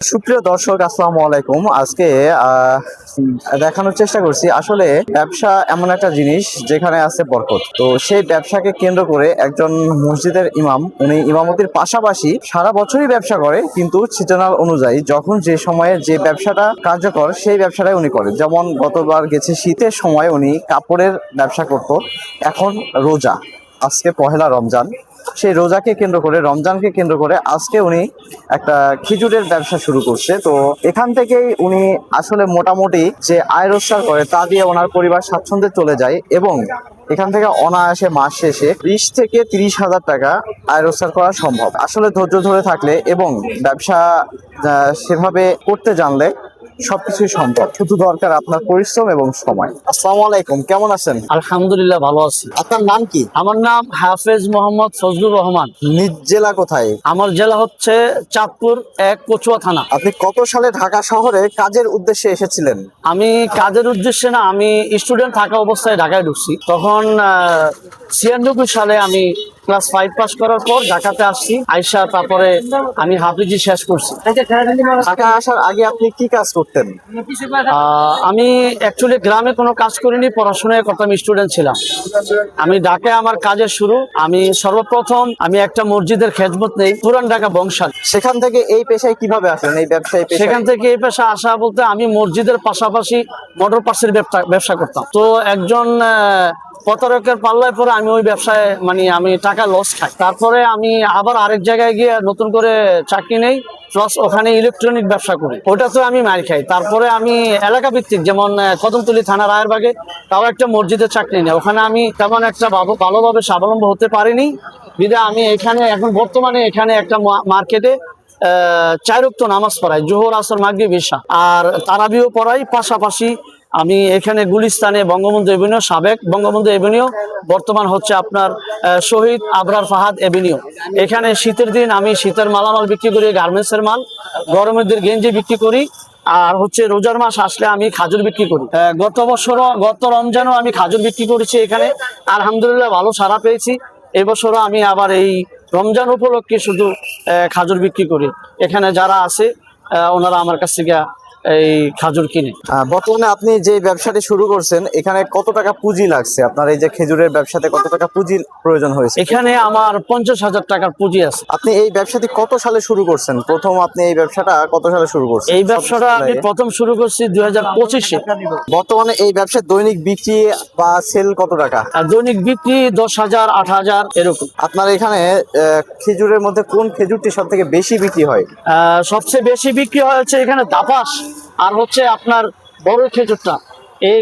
সুপ্রিয় দর্শক, আসসালামু আলাইকুম। আজকে দেখানোর চেষ্টা করছি আসলে ব্যবসা এমন একটা জিনিস যেখানে আছে বরকত। তো সেই ব্যবসাকে কেন্দ্র করে একজন মসজিদের ইমাম, উনি ইমামতির পাশাপাশি সারা বছরই ব্যবসা করে, কিন্তু সিজনাল অনুযায়ী যখন যে সময়ে যে ব্যবসাটা কার্যকর সেই ব্যবসাটাই উনি করে। যেমন গতবার গেছে শীতের সময় উনি কাপড়ের ব্যবসা করত, এখন রোজা, আজকে পহেলা রমজান, সেই রোজাকে কেন্দ্র করে, রমজানকে কেন্দ্র করে আজকে উনি একটা খেজুরের ব্যবসা শুরু করছে। তো এখান থেকেই উনি আসলে মোটামুটি যে আয় রোজগার করে তা দিয়ে ওনার পরিবার স্বাচ্ছন্দ্যে চলে যায়, এবং এখান থেকে অনায়াসে মাস শেষে 20 থেকে 30 হাজার টাকা আয় রোজগার করা সম্ভব আসলে ধৈর্য ধরে থাকলে এবং ব্যবসা সেভাবে করতে জানলে সবকিছুই সম্ভব। শুধু দরকার আপনার পরিশ্রম এবং সময়। আসসালামু আলাইকুম, কেমন আছেন? আলহামদুলিল্লাহ, ভালো আছি। আপনার নাম কি? আমার নাম হাফেজ মোহাম্মদ ফজলুর রহমান। নিজ জেলা কোথায়? আমার জেলা হচ্ছে চাঁদপুর 1 কচুয়া থানা। আপনি কত সালে ঢাকা শহরে কাজের উদ্দেশ্যে এসেছিলেন? আমি কাজের উদ্দেশ্যে না, আমি স্টুডেন্ট থাকা অবস্থায় ঢাকায় ঢুকছি। তখন 96 সালে আমি ক্লাস 5 পাস করার পর ঢাকাতে আসছি। আইসা তারপরে আমি হাফিজি শেষ করছি। ঢাকা আসার আগে আপনি কি কাজ করতেন? আমি অ্যাকচুয়ালি গ্রামে কোনো কাজ করিনি, পড়াশোনায় করতাম, স্টুডেন্ট ছিলাম। আমি ঢাকায় আমার কাজের শুরু, আমি সর্বপ্রথম আমি একটা মসজিদের খেদমত নেই, পুরান ঢাকা বংশাল। সেখান থেকে এই পেশায় কিভাবে আসলেন, এই ব্যবসায়? সেখান থেকে এই পেশা আসা বলতে, আমি মসজিদের পাশাপাশি মোটর পার্টসের ব্যবসা করতাম। তো একজন প্রতারকের পাল্লায় পরে আমি ওই ব্যবসায় আমি টাকা লস খাই। তারপরে আমি আবার আরেক জায়গায় গিয়ে নতুন করে চাকরি নেই, প্লাস ওখানে ইলেকট্রনিক ব্যবসা করি, ওটা তো আমি মার খাই। তারপরে আমি এলাকা ভিত্তিক, যেমন কদমতলী থানা রায়েরবাগে তাও একটা মসজিদের চাকরি নেই, ওখানে আমি তেমন একটা ভালোভাবে স্বাবলম্বী হতে পারিনি। বিধায় আমি এখানে এখন বর্তমানে এখানে একটা মার্কেটে 4 ওয়াক্ত নামাজ পড়াই, জোহর, আসর, মাগরিব, ইশা, আর তারাবিও পড়াই। পাশাপাশি আমি এখানে গুলিস্তানে বঙ্গবন্ধু এভিনিউ, সাবেক বঙ্গবন্ধু এভিনিউ, বর্তমান হচ্ছে আপনার শহীদ আবরার ফাহাদ এভিনিউ, এখানে শীতের দিন আমি শীতের মালামাল বিক্রি করি, গার্মেন্টসের মাল, গরমের দিন গেঞ্জি বিক্রি করি, আর হচ্ছে রোজার মাস আসলে আমি খাজুর বিক্রি করি। গত রমজানও আমি খাজুর বিক্রি করেছি এখানে, আলহামদুলিল্লাহ ভালো সাড়া পেয়েছি। এবছরও আমি আবার এই রমজান উপলক্ষে শুধু খাজুর বিক্রি করি। এখানে যারা আছে ওনারা আমার কাছ থেকে এই খাজুর কিনে। বর্তমানে আপনি যে ব্যবসাটি শুরু করছেন, এখানে কত টাকা পুঁজি লাগছে? আপনার এই যে খেজুরের ব্যবসাতে কত টাকা পুঁজির প্রয়োজন হয়েছে? এখানে আমার 50,000 টাকার পুঁজি আছে। আপনি এই ব্যবসাটি কত সালে শুরু করছেন? প্রথম আপনি এই ব্যবসাটা কত সালে শুরু করছেন? এই ব্যবসাটা আমি প্রথম শুরু করছি 2025-এ। বর্তমানে এই ব্যবসার দৈনিক বিক্রি বা সেল কত টাকা? আর দৈনিক বিক্রি 10,000, 8,000 এরকম। আপনার এখানে খেজুরের মধ্যে কোন খেজুরটি সব থেকে বেশি বিক্রি হয়? সবচেয়ে বেশি বিক্রি হচ্ছে এখানে দাপাস, আর হচ্ছে আপনার বড় খেজুরটা। এই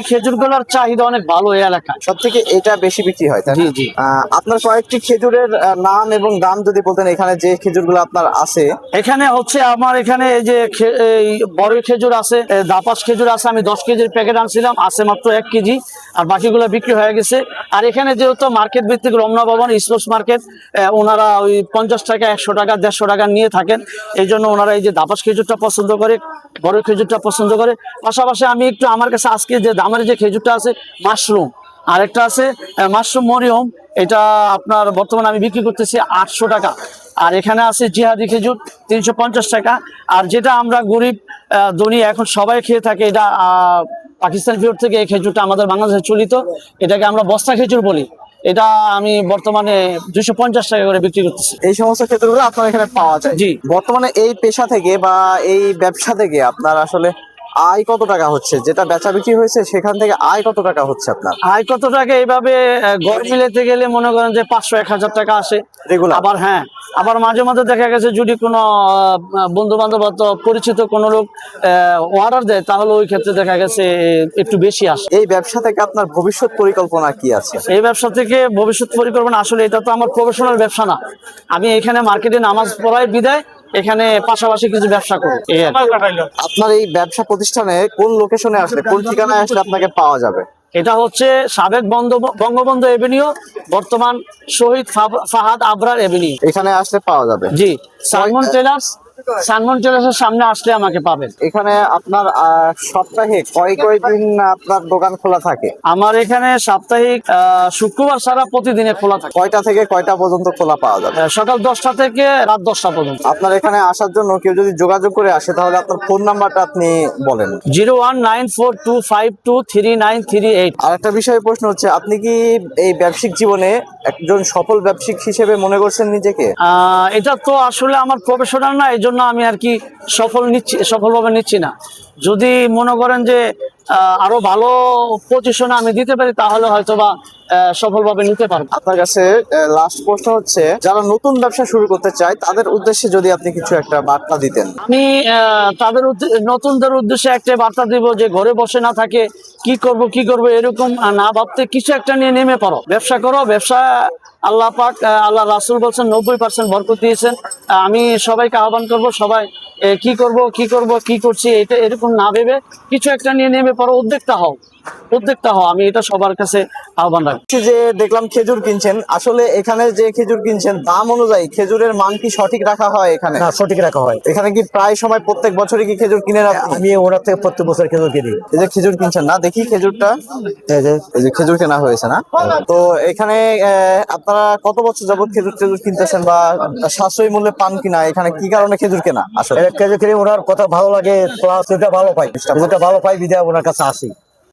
খেজুরগুলোর চাহিদা অনেক ভালো এই এলাকায়, সব থেকে এটা বেশি বিক্রি হয়, তাই না? জি জি। আপনার কয়েকটি খেজুরের নাম এবং দাম যদি বলতেন, এখানে যে খেজুরগুলো আপনার আছে। এখানে হচ্ছে আমার এখানে এই যে এই বড় খেজুর আছে, দাপাস খেজুর আছে, আমি 10 কেজির প্যাকেট আনছিলাম, আছে মাত্র 1 কেজি, আর বাকিগুলো বিক্রি হয়ে গেছে। আর এখানে যেহেতু মার্কেট ভিত্তিক, রমনা ভবন স্পোর্টস মার্কেট, ওনারা ওই 50 টাকা, 100 টাকা, 150 টাকা নিয়ে থাকেন। এই জন্য ওনারা এই যে দাপাস খেজুরটা পছন্দ করে, বড় খেজুরটা পছন্দ করে। পাশাপাশি আমি একটু, আমার কাছে আজকে যে দামের যে খেজুরটা আছে মাশরুম, আরেকটা আছে মাশরুম মরিয়ম, এটা আপনার বর্তমানে আমি বিক্রি করতেছি 800 টাকা। আর এখানে আছে জিহাদি খেজুর 350 টাকা। আর যেটা আমরা গরিব ধনী এখন সবাই খেয়ে থাকে, এটা পাকিস্তান ফিওর থেকে এই খেজুরটা আমাদের বাংলাদেশে চলিত, এটাকে আমরা বস্তা খেজুর বলি। এটা আমি বর্তমানে 250 টাকা করে বিক্রি করতেছি। এই সমস্ত খেজুরগুলো আপনার এখানে পাওয়া যায়? জি। বর্তমানে এই পেশা থেকে বা এই ব্যবসা থেকে আপনার আসলে আয় কত টাকা হচ্ছে? যেটা বেচা বিক্রি হয়েছে সেখান থেকে আয় কত টাকা হচ্ছে আপনার? আয় কত টাকা? এইভাবে গড় মিলাতে গেলে মনে করেন যে 500-1000 টাকা আসে রেগুলার। আবার হ্যাঁ, আবার মাঝে মাঝে দেখা গেছে যদি কোনো বন্ধু বান্ধব পরিচিত কোনো লোক অর্ডার দেয়, তাহলে ওই ক্ষেত্রে দেখা গেছে একটু বেশি আসে। এই ব্যবসা থেকে আপনার ভবিষ্যৎ পরিকল্পনা কি আছে? এই ব্যবসা থেকে ভবিষ্যৎ পরিকল্পনা, আসলে এটা তো আমার প্রফেশনাল ব্যবসা না, আমি এখানে মার্কেটে নামাজ পড়াই বিদায় এখানে পাশাপাশি কিছু ব্যবসা করি। আপনার এই ব্যবসা প্রতিষ্ঠানে কোন লোকেশনে আসলে, কোন ঠিকানায় আসলে আপনাকে পাওয়া যাবে? এটা হচ্ছে সাবেক বঙ্গবন্ধু এভিনিউ, বর্তমান শহীদ ফাহাদ আবরার এভিনিউ। এখানে আসলে পাওয়া যাবে। জি, সালমন টেলার্স, সানমন টেলার্সের সামনে আসলে আমাকে পাবেন। এখানে আপনার সপ্তাহে কয় দিন আপনার দোকান খোলা থাকে? আমার এখানে সাপ্তাহিক শুক্রবার ছাড়া প্রতিদিনে খোলা থাকে। কয়টা থেকে কয়টা পর্যন্ত খোলা পাওয়া যাবে? সকাল 10টা থেকে রাত 10টা পর্যন্ত। আপনার এখানে আসার জন্য কেউ যদি যোগাযোগ করে আসে তাহলে আপনার ফোন নাম্বারটা আপনি বলেন। 01942523938। আর একটা বিষয়ে প্রশ্ন হচ্ছে, আপনি কি এই ব্যবসায়িক জীবনে একজন সফল ব্যবসায়িক হিসেবে মনে করছেন নিজেকে? এটা তো আসলে আমার প্রফেশনাল না, এই জন্য আমি আর কি সফলভাবে নিচ্ছি না। যদি মনে করেন যে আরো ভালো পজিশনে আমি দিতে পারি তাহলে হয়তো বা সফলভাবে নিতে পারবো। আপনার কাছে লাস্ট প্রশ্ন হচ্ছে, যারা নতুন ব্যবসা শুরু করতে চায় তাদের উদ্দেশ্যে যদি আপনি কিছু একটা বার্তা দিতেন। আমি তাদের নতুনদের উদ্দেশ্যে একটা বার্তা দিব যে ঘরে বসে না থাকে কি করব এরকম না ভাবতে কিছু একটা নিয়ে নেমে পড়ো, ব্যবসা করো। ব্যবসা আল্লাহ পাক আল্লাহ রাসূল বলছেন 90% বরকত দিয়েছেন। আমি সবাইকে আহ্বান করব, সবাই কি করছি এটা এরকম না ভেবে কিছু একটা নিয়ে নেমে পড়ো, উদ্যোক্তা হও। আমি এটা সবার কাছে আহ্বান রাখবো। যে দেখলাম খেজুর কিনছেন, আসলে এখানে যে খেজুর কিনছেন দাম অনুযায়ী খেজুরের মান কি সঠিক রাখা হয় এখানে? না, সঠিক রাখা হয়। এখানে কি প্রায় সময় প্রত্যেক বছরই কি খেজুর কিনে রাখেন? আমি ওনার থেকে প্রত্যেক বছর খেজুর কিনি। এই যে খেজুর কিনছেন না, দেখি খেজুরটা। এই যে খেজুর কেনা হয়েছে না? তো এখানে আপনারা কত বছর যাবত খেজুর কিনতেছেন বা সাশ্রয়ী মূল্যে পান কিনা? এখানে কি কারণে খেজুর কেনা আসলে? খেজুর কিনে ওনার কথা ভালো লাগে, প্লাস এটা ভালো পাই, খেজুরটা ভালো পাই বিধায় ওনার কাছে আসি।